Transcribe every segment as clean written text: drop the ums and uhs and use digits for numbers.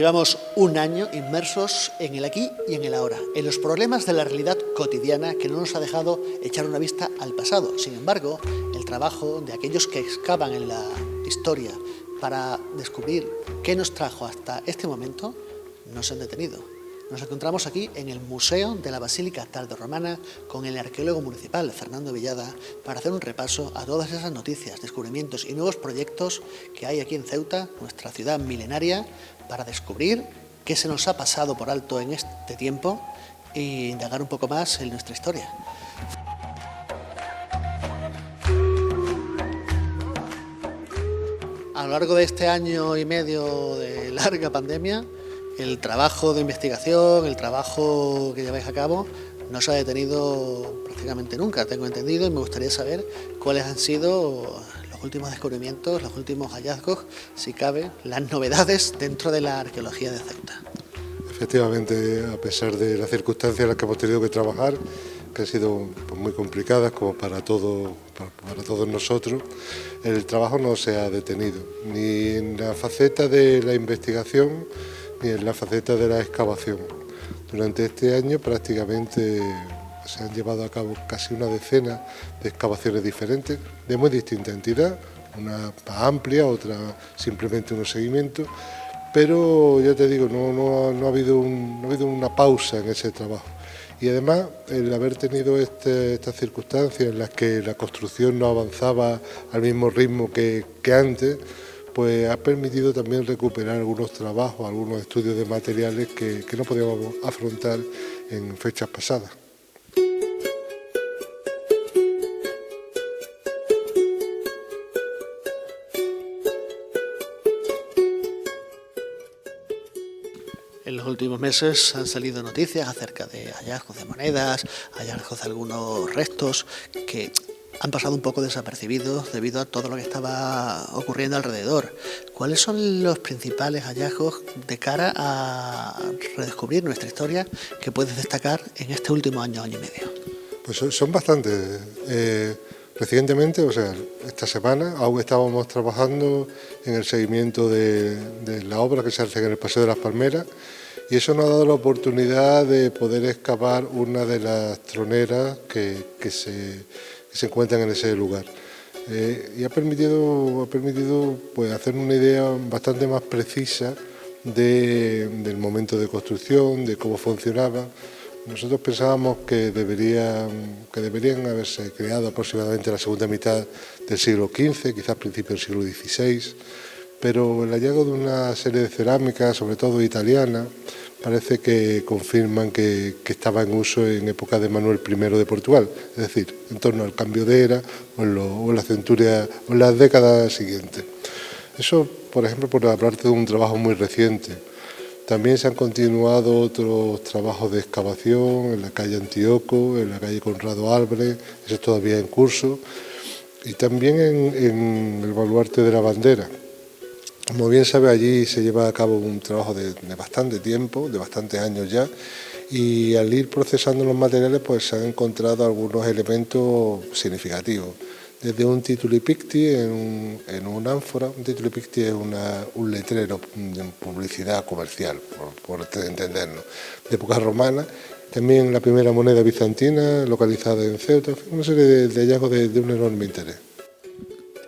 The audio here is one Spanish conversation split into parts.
Llevamos un año inmersos en el aquí y en el ahora, en los problemas de la realidad cotidiana que no nos ha dejado echar una vista al pasado. Sin embargo, el trabajo de aquellos que excavan en la historia para descubrir qué nos trajo hasta este momento no se han detenido. Nos encontramos aquí en el Museo de la Basílica Tardorromana con el arqueólogo municipal Fernando Villada para hacer un repaso a todas esas noticias, descubrimientos y nuevos proyectos que hay aquí en Ceuta, nuestra ciudad milenaria, para descubrir qué se nos ha pasado por alto en este tiempo e indagar un poco más en nuestra historia. A lo largo de este año y medio de larga pandemia, el trabajo de investigación, el trabajo que lleváis a cabo, no se ha detenido prácticamente nunca, tengo entendido, y me gustaría saber cuáles han sido los últimos descubrimientos, los últimos hallazgos, si cabe, las novedades dentro de la arqueología de Ceuta. Efectivamente, a pesar de las circunstancias en las que hemos tenido que trabajar, que han sido pues, muy complicadas como para todos nosotros, el trabajo no se ha detenido, ni en la faceta de la investigación, ni en la faceta de la excavación. Durante este año prácticamente se han llevado a cabo casi una decena de excavaciones diferentes, de muy distinta entidad, una amplia, otra simplemente unos seguimientos, pero ya te digo, no ha habido una pausa en ese trabajo. Y además, el haber tenido estas circunstancias en las que la construcción no avanzaba al mismo ritmo que antes, pues ha permitido también recuperar algunos trabajos, algunos estudios de materiales que no podíamos afrontar en fechas pasadas. En los últimos meses han salido noticias acerca de hallazgos de monedas, hallazgos de algunos restos que han pasado un poco desapercibidos debido a todo lo que estaba ocurriendo alrededor. ¿Cuáles son los principales hallazgos de cara a redescubrir nuestra historia que puedes destacar en este último año, año y medio? Pues son bastantes. Recientemente, o sea, esta semana, aún estábamos trabajando en el seguimiento de la obra que se hace en el Paseo de las Palmeras, y eso nos ha dado la oportunidad de poder excavar una de las troneras que se encuentran en ese lugar. Y ha permitido pues, hacer una idea bastante más precisa del momento de construcción, de cómo funcionaba. Nosotros pensábamos que deberían haberse creado aproximadamente en la segunda mitad del siglo XV, quizás principios del siglo XVI, pero el hallazgo de una serie de cerámicas, sobre todo italianas, parece que confirman que estaba en uso en época de Manuel I de Portugal, es decir, en torno al cambio de era o en las décadas siguientes. Eso, por ejemplo, por hablarte de un trabajo muy reciente. También se han continuado otros trabajos de excavación en la calle Antíoco, en la calle Conrado Álvarez, eso es todavía en curso, y también en el baluarte de la bandera. Como bien sabe, allí se lleva a cabo un trabajo de bastante tiempo, de bastantes años ya, y al ir procesando los materiales pues se han encontrado algunos elementos significativos. Desde un tituli picti en un ánfora. Un tituli picti es un letrero de publicidad comercial, por entendernos, de época romana. También la primera moneda bizantina localizada en Ceuta, una serie de hallazgos de un enorme interés.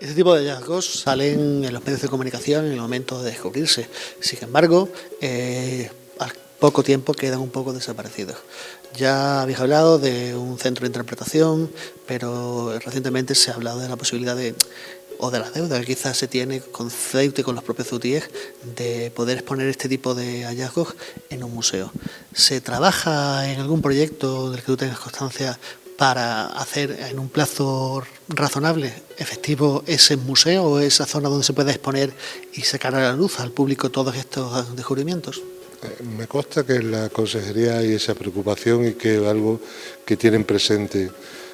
Este tipo de hallazgos salen en los medios de comunicación en el momento de descubrirse. Sin embargo, al poco tiempo quedan un poco desaparecidos. Ya habéis hablado de un centro de interpretación, pero recientemente se ha hablado de la posibilidad o de la deuda que quizás se tiene con Ceuta y con los propios ceutíes de poder exponer este tipo de hallazgos en un museo. ¿Se trabaja en algún proyecto del que tú tengas constancia para hacer en un plazo razonable, efectivo, ese museo o esa zona donde se pueda exponer y sacar a la luz al público todos estos descubrimientos? Me consta que en la consejería hay esa preocupación y que es algo que tienen presente.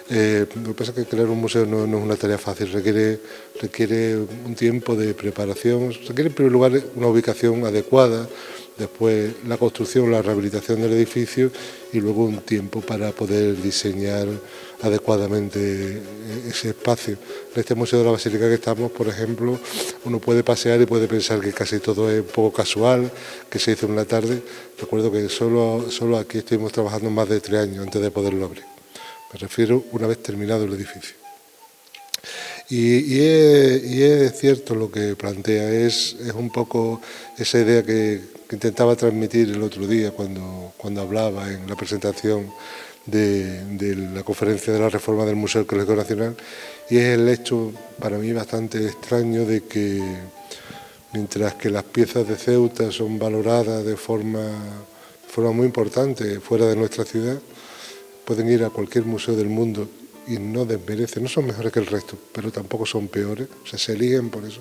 Lo que pasa es que crear un museo no es una tarea fácil, requiere un tiempo de preparación, requiere en primer lugar una ubicación adecuada, después la construcción, la rehabilitación del edificio y luego un tiempo para poder diseñar adecuadamente ese espacio. En este Museo de la Basílica que estamos, por ejemplo, uno puede pasear y puede pensar que casi todo es un poco casual, que se hizo en una tarde. Recuerdo que solo aquí estuvimos trabajando más de 3 años antes de poderlo abrir. Me refiero una vez terminado el edificio. Y es cierto lo que plantea, es un poco esa idea que intentaba transmitir el otro día cuando hablaba en la presentación de la conferencia de la reforma del Museo Arqueológico Nacional, y es el hecho para mí bastante extraño de que mientras que las piezas de Ceuta son valoradas de forma muy importante fuera de nuestra ciudad, pueden ir a cualquier museo del mundo y no desmerecen, no son mejores que el resto, pero tampoco son peores, o sea, se eligen por eso,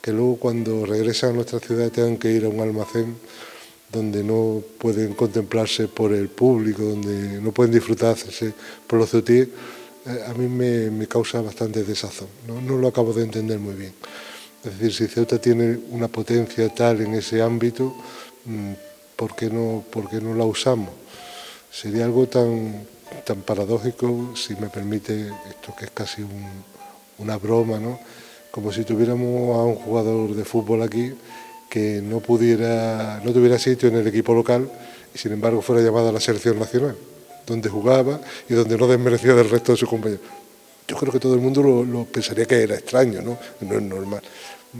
que luego cuando regresan a nuestra ciudad tengan que ir a un almacén donde no pueden contemplarse por el público, donde no pueden disfrutarse por los ceutíes, a mí me causa bastante desazón, no lo acabo de entender muy bien. Es decir, si Ceuta tiene una potencia tal en ese ámbito, ¿por qué no la usamos? Sería algo tan paradójico, si me permite, esto que es casi una broma, ¿no? Como si tuviéramos a un jugador de fútbol aquí que no tuviera sitio en el equipo local y sin embargo fuera llamado a la selección nacional, donde jugaba y donde no desmerecía del resto de sus compañeros. Yo creo que todo el mundo lo pensaría que era extraño, ¿no? No es normal.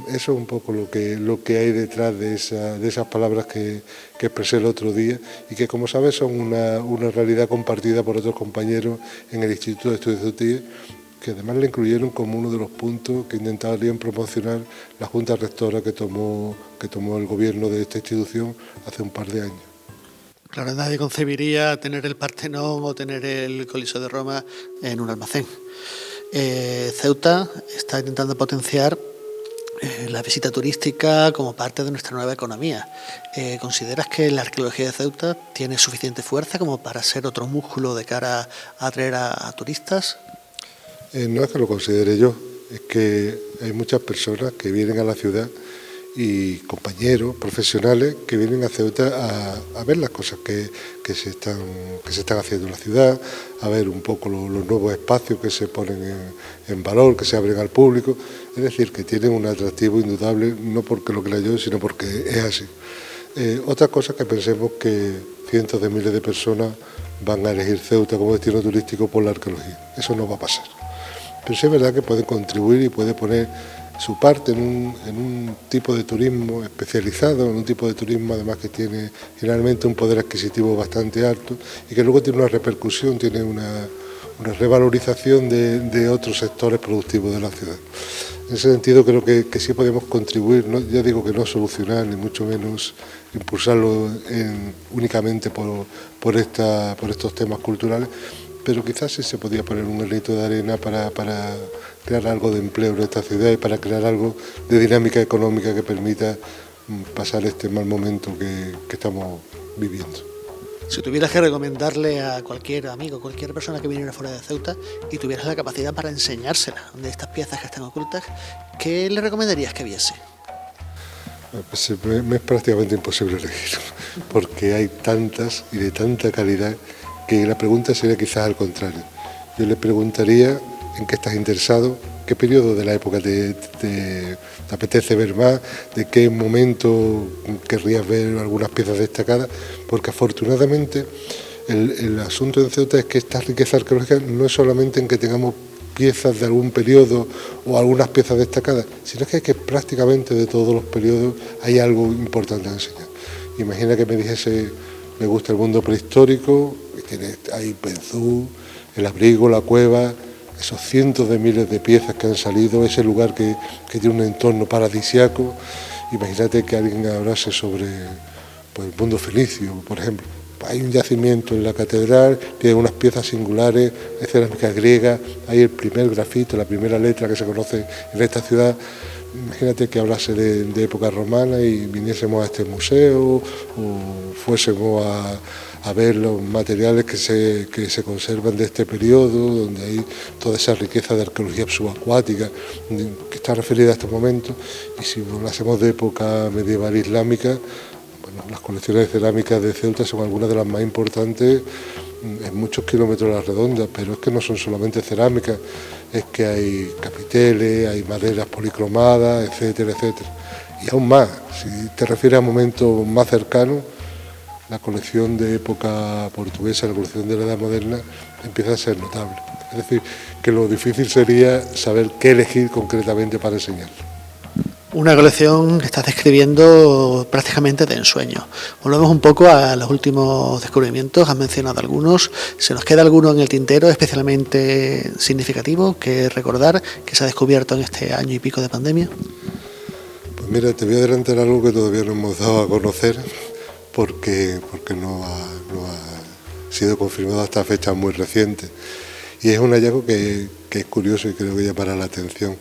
Eso es un poco lo que hay detrás de esas palabras que expresé el otro día y que, como sabes, son una realidad compartida por otros compañeros en el Instituto de Estudios Ceutíes, que además le incluyeron como uno de los puntos que intentarían promocionar la Junta Rectora que tomó el gobierno de esta institución hace un par de años. Claro, nadie concebiría tener el Partenón o tener el Coliseo de Roma en un almacén. Ceuta está intentando potenciar la visita turística como parte de nuestra nueva economía. ¿Consideras que la arqueología de Ceuta tiene suficiente fuerza como para ser otro músculo de cara a atraer a turistas? No es que lo considere yo, es que hay muchas personas que vienen a la ciudad y compañeros profesionales que vienen a Ceuta a ver las cosas que se están haciendo en la ciudad, a ver un poco los nuevos espacios que se ponen en valor, que se abren al público. Es decir, que tienen un atractivo indudable, no porque lo crea yo, sino porque es así. Otra cosa que pensemos que cientos de miles de personas van a elegir Ceuta como destino turístico por la arqueología. Eso no va a pasar. Pero sí es verdad que pueden contribuir y puede poner su parte en un tipo de turismo especializado, en un tipo de turismo además que tiene generalmente un poder adquisitivo bastante alto y que luego tiene una repercusión, tiene una revalorización de otros sectores productivos de la ciudad. En ese sentido creo que sí podemos contribuir, ya digo que no solucionar ni mucho menos impulsarlo únicamente por estos temas culturales, pero quizás sí se podía poner un granito de arena para crear algo de empleo en esta ciudad y para crear algo de dinámica económica que permita pasar este mal momento que estamos viviendo. Si tuvieras que recomendarle a cualquier amigo, cualquier persona que viniera fuera de Ceuta y tuvieras la capacidad para enseñársela de estas piezas que están ocultas, ¿qué le recomendarías que viese? Pues me es prácticamente imposible elegir, porque hay tantas y de tanta calidad que la pregunta sería quizás al contrario. Yo le preguntaría en qué estás interesado, qué periodo de la época te apetece ver más, de qué momento querrías ver algunas piezas destacadas, porque afortunadamente el asunto en Ceuta es que esta riqueza arqueológica no es solamente en que tengamos piezas de algún periodo o algunas piezas destacadas, sino que prácticamente de todos los periodos hay algo importante a enseñar. Imagina que me dijese, me gusta el mundo prehistórico, hay Penzú, el abrigo, la cueva, esos cientos de miles de piezas que han salido, ese lugar que tiene un entorno paradisiaco. Imagínate que alguien hablase sobre el mundo fenicio, por ejemplo. Hay un yacimiento en la catedral, tiene unas piezas singulares, hay cerámica griega, hay el primer grafito, la primera letra que se conoce en esta ciudad. Imagínate que hablase de época romana y viniésemos a este museo o fuésemos a ver los materiales que se conservan de este periodo, donde hay toda esa riqueza de arqueología subacuática que está referida a este momento. Y si hablásemos de época medieval islámica, bueno, las colecciones de cerámica de Ceuta son algunas de las más importantes en muchos kilómetros a la redonda, pero es que no son solamente cerámicas, es que hay capiteles, hay maderas policromadas, etcétera, etcétera. Y aún más, si te refieres a momentos más cercanos, la colección de época portuguesa, la colección de la Edad Moderna, empieza a ser notable. Es decir, que lo difícil sería saber qué elegir concretamente para enseñar. Una colección que estás describiendo prácticamente de ensueño. Volvemos un poco a los últimos descubrimientos, has mencionado algunos. ¿Se nos queda alguno en el tintero especialmente significativo que recordar que se ha descubierto en este año y pico de pandemia? Pues mira, te voy a adelantar algo que todavía no hemos dado a conocer porque no ha sido confirmado hasta fechas muy recientes. Y es un hallazgo que es curioso y creo que llamará la atención.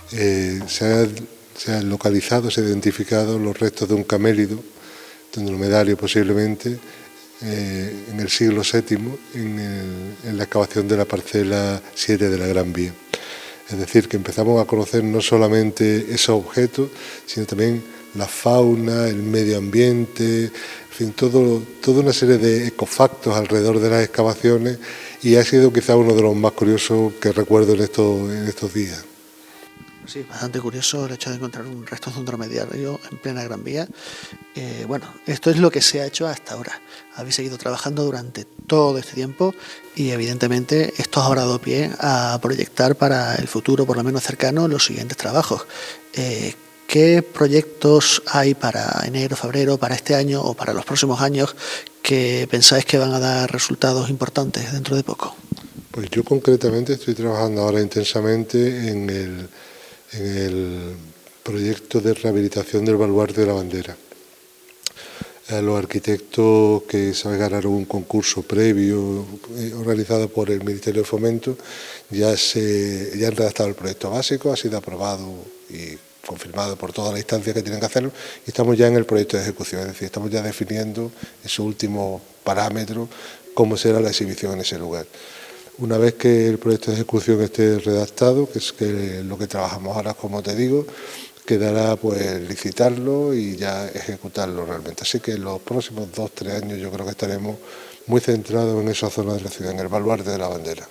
Se han localizado, se han identificado los restos de un camélido, de un dromedario posiblemente, en el siglo VII, en la excavación de la parcela 7 de la Gran Vía. Es decir, que empezamos a conocer no solamente esos objetos, sino también la fauna, el medio ambiente, en fin, toda una serie de ecofactos alrededor de las excavaciones, y ha sido quizá uno de los más curiosos que recuerdo en estos días. Sí, bastante curioso el hecho de encontrar un resto de un dromedario en plena Gran Vía. Bueno, esto es lo que se ha hecho hasta ahora. Habéis seguido trabajando durante todo este tiempo y evidentemente esto os habrá dado pie a proyectar para el futuro, por lo menos cercano, los siguientes trabajos. ¿Qué proyectos hay para enero, febrero, para este año o para los próximos años que pensáis que van a dar resultados importantes dentro de poco? Pues yo concretamente estoy trabajando ahora intensamente en el proyecto de rehabilitación del baluarte de la bandera. Los arquitectos que se ganaron un concurso previo organizado por el Ministerio de Fomento ya han redactado el proyecto básico, ha sido aprobado y confirmado por todas las instancias que tienen que hacerlo, y estamos ya en el proyecto de ejecución, es decir, estamos ya definiendo esos últimos parámetros, cómo será la exhibición en ese lugar. Una vez que el proyecto de ejecución esté redactado, que es lo que trabajamos ahora, como te digo, quedará pues licitarlo y ya ejecutarlo realmente. Así que en los próximos 2-3 años yo creo que estaremos muy centrados en esa zona de la ciudad, en el baluarte de la bandera.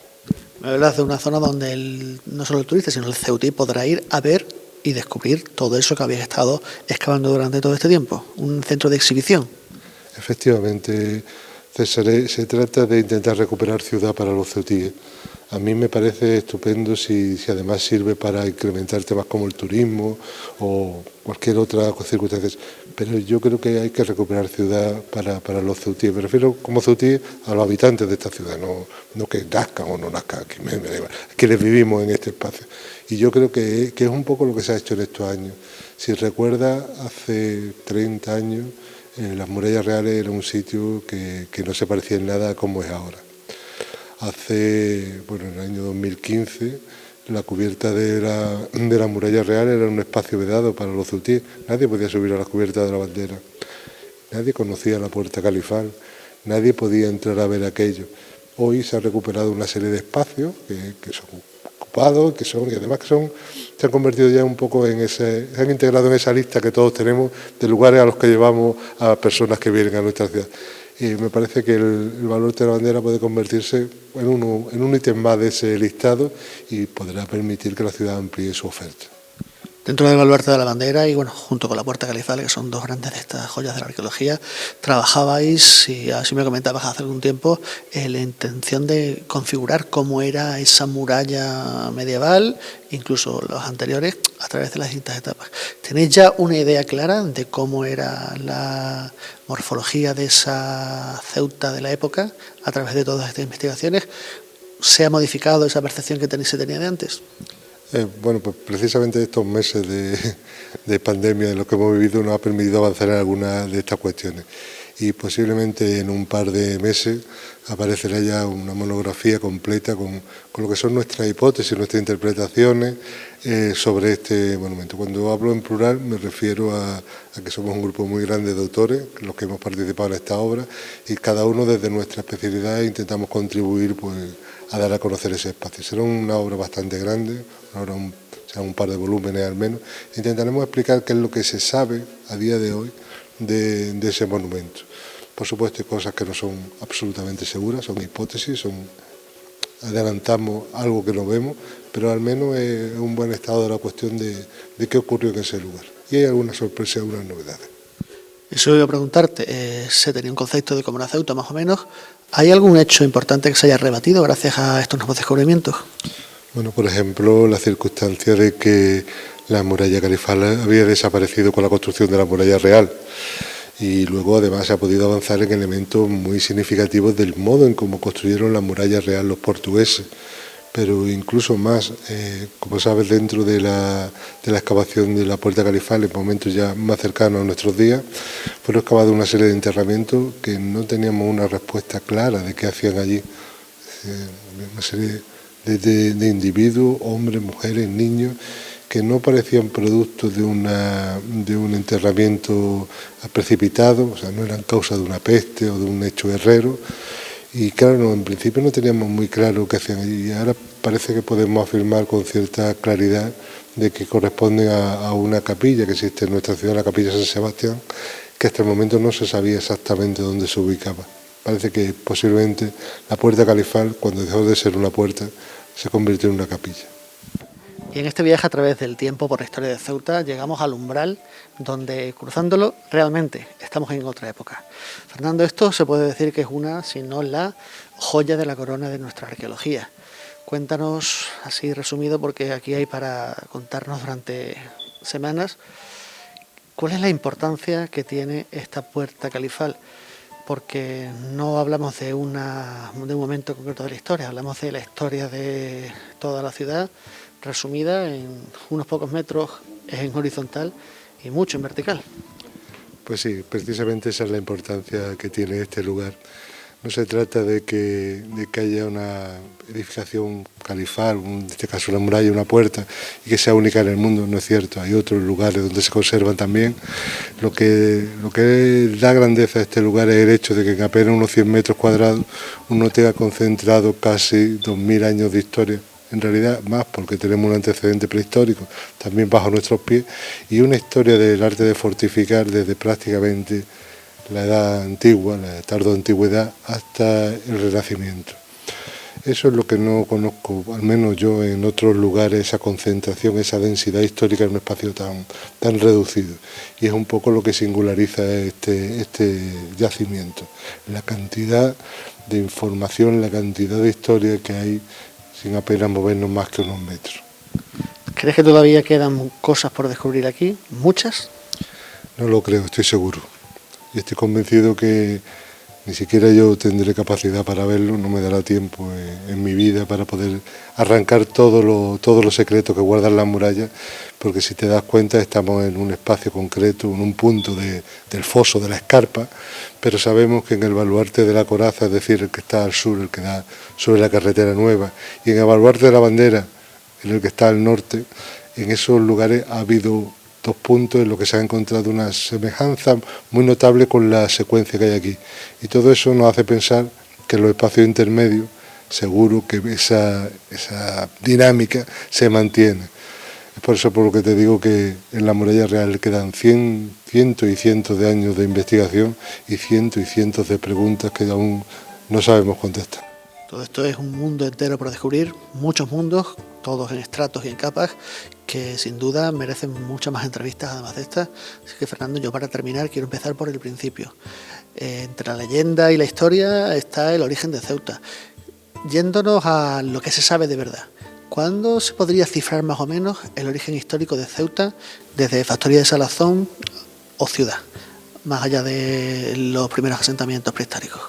Me hablas de una zona donde no solo el turista, sino el ceutí podrá ir a ver y descubrir todo eso que habéis estado excavando durante todo este tiempo. Un centro de exhibición. Efectivamente, César, se trata de intentar recuperar ciudad para los ceutíes. A mí me parece estupendo si además sirve para incrementar temas como el turismo o cualquier otra circunstancia. Pero yo creo que hay que recuperar ciudad para los ceutíes. Me refiero como ceutíes a los habitantes de esta ciudad, no que nazcan o no nazcan aquí, me da igual, quienes vivimos en este espacio. Y yo creo que es un poco lo que se ha hecho en estos años. Si recuerdas, hace 30 años, las murallas reales era un sitio que no se parecía en nada a como es ahora. En el año 2015, la cubierta de la muralla real era un espacio vedado para los ceutíes. Nadie podía subir a la cubierta de la bandera. Nadie conocía la puerta califal. Nadie podía entrar a ver aquello. Hoy se ha recuperado una serie de espacios que son ocupados, y además se han convertido ya un poco se han integrado en esa lista que todos tenemos de lugares a los que llevamos a personas que vienen a nuestra ciudad. Y me parece que el baluarte de la bandera puede convertirse en un ítem más de ese listado y podrá permitir que la ciudad amplíe su oferta. Dentro del baluarte de la bandera y junto con la puerta califal, que son dos grandes de estas joyas de la arqueología, trabajabais, y así me comentabas hace algún tiempo, la intención de configurar cómo era esa muralla medieval, incluso los anteriores, a través de las distintas etapas. ¿Tenéis ya una idea clara de cómo era la morfología de esa Ceuta de la época a través de todas estas investigaciones? ¿Se ha modificado esa percepción que se tenía de antes? Pues precisamente estos meses de pandemia en los que hemos vivido nos ha permitido avanzar en algunas de estas cuestiones. Y posiblemente en un par de meses aparecerá ya una monografía completa con lo que son nuestras hipótesis, nuestras interpretaciones sobre este monumento. Cuando hablo en plural me refiero a que somos un grupo muy grande de autores, los que hemos participado en esta obra, y cada uno desde nuestra especialidad intentamos contribuir a dar a conocer ese espacio. Será una obra bastante grande, será un par de volúmenes al menos. Intentaremos explicar qué es lo que se sabe a día de hoy de ese monumento. Por supuesto hay cosas que no son absolutamente seguras, son hipótesis, adelantamos algo que no vemos, pero al menos es un buen estado de la cuestión de qué ocurrió en ese lugar. Y hay alguna sorpresa, algunas novedades. Eso iba a preguntarte, se tenía un concepto de cómo era Ceuta más o menos. ¿Hay algún hecho importante que se haya rebatido gracias a estos nuevos descubrimientos? Bueno, por ejemplo, la circunstancia de que la muralla califal había desaparecido con la construcción de la muralla real. Y luego además se ha podido avanzar en elementos muy significativos del modo en cómo construyeron la muralla real los portugueses. Pero incluso más, como sabes, dentro de la excavación de la puerta califal, en momentos ya más cercanos a nuestros días, fueron excavados una serie de enterramientos que no teníamos una respuesta clara de qué hacían allí. Una serie de individuos, hombres, mujeres, niños, que no parecían producto de un enterramiento precipitado, o sea, no eran causa de una peste o de un hecho guerrero. Y claro, en principio no teníamos muy claro qué hacían allí. Y ahora parece que podemos afirmar con cierta claridad de que corresponden a una capilla que existe en nuestra ciudad, la Capilla San Sebastián, que hasta el momento no se sabía exactamente dónde se ubicaba. Parece que posiblemente la puerta califal, cuando dejó de ser una puerta, se convirtió en una capilla. Y en este viaje a través del tiempo por la historia de Ceuta llegamos al umbral donde, cruzándolo, realmente estamos en otra época. Fernando, esto se puede decir que es una, si no la joya de la corona de nuestra arqueología. Cuéntanos, así resumido, porque aquí hay para contarnos durante semanas, ¿cuál es la importancia que tiene esta puerta califal? Porque no hablamos de un momento concreto de la historia, hablamos de la historia de toda la ciudad, resumida en unos pocos metros en horizontal y mucho en vertical. Pues sí, precisamente esa es la importancia que tiene este lugar. No se trata de que haya una edificación califal, en este caso una muralla, una puerta, y que sea única en el mundo, no es cierto. Hay otros lugares donde se conservan también. Lo que da grandeza a este lugar es el hecho de que en apenas unos 100 metros cuadrados uno tenga concentrado casi 2000 años de historia. En realidad más, porque tenemos un antecedente prehistórico también bajo nuestros pies y una historia del arte de fortificar desde prácticamente la edad antigua, la tardoantigüedad, hasta el Renacimiento. Eso es lo que no conozco, al menos yo, en otros lugares, esa concentración, esa densidad histórica en un espacio tan reducido. Y es un poco lo que singulariza este yacimiento, la cantidad de información, la cantidad de historia que hay sin apenas movernos más que unos metros. ¿Crees que todavía quedan cosas por descubrir aquí? ¿Muchas? No lo creo, estoy seguro. Y estoy convencido que ni siquiera yo tendré capacidad para verlo, no me dará tiempo en mi vida para poder arrancar todos los secretos que guardan las murallas, porque si te das cuenta estamos en un espacio concreto, en un punto del foso, de la escarpa, pero sabemos que en el baluarte de la coraza, es decir, el que está al sur, el que da sobre la carretera nueva, y en el baluarte de la bandera, en el que está al norte, en esos lugares ha habido 2 puntos en los que se ha encontrado una semejanza muy notable con la secuencia que hay aquí. Y todo eso nos hace pensar que en los espacios intermedios seguro que esa dinámica se mantiene. Es por eso por lo que te digo que en la muralla real quedan cientos y cientos de años de investigación y cientos de preguntas que aún no sabemos contestar. Todo esto es un mundo entero por descubrir, muchos mundos, todos en estratos y en capas, que sin duda merecen muchas más entrevistas además de estas. Así que Fernando, yo para terminar quiero empezar por el principio. Entre la leyenda y la historia está el origen de Ceuta. Yéndonos a lo que se sabe de verdad, ¿cuándo se podría cifrar más o menos el origen histórico de Ceuta desde factoría de Salazón o ciudad, más allá de los primeros asentamientos prehistóricos?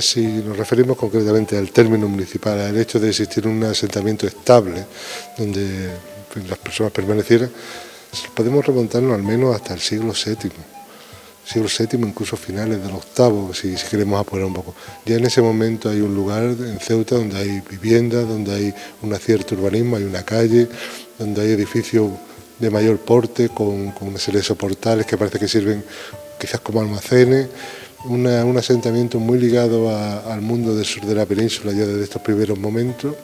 Si nos referimos concretamente al término municipal, al hecho de existir un asentamiento estable donde las personas permanecieran, podemos remontarnos al menos hasta el siglo VII. Siglo VII, incluso finales del VIII, si queremos apurar un poco. Ya en ese momento hay un lugar en Ceuta donde hay viviendas, donde hay un cierto urbanismo, hay una calle, donde hay edificios de mayor porte con una serie de soportales que parece que sirven quizás como almacenes. Un asentamiento muy ligado al mundo del sur de la península ya desde estos primeros momentos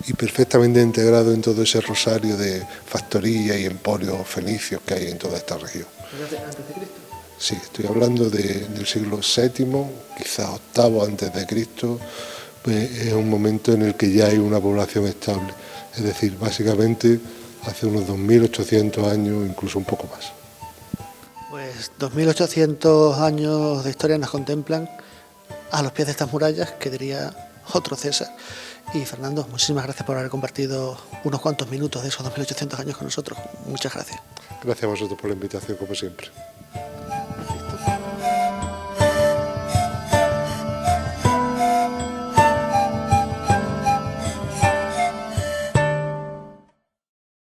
y perfectamente integrado en todo ese rosario de factorías y emporios fenicios que hay en toda esta región. ¿Antes de Cristo? Sí, estoy hablando del siglo VII, quizás VIII antes de Cristo. Pues es un momento en el que ya hay una población estable. Es decir, básicamente hace unos 2.800 años, incluso un poco más. Pues 2.800 años de historia nos contemplan a los pies de estas murallas, que diría otro César. Y Fernando, muchísimas gracias por haber compartido unos cuantos minutos de esos 2.800 años con nosotros. Muchas gracias. Gracias a vosotros por la invitación, como siempre.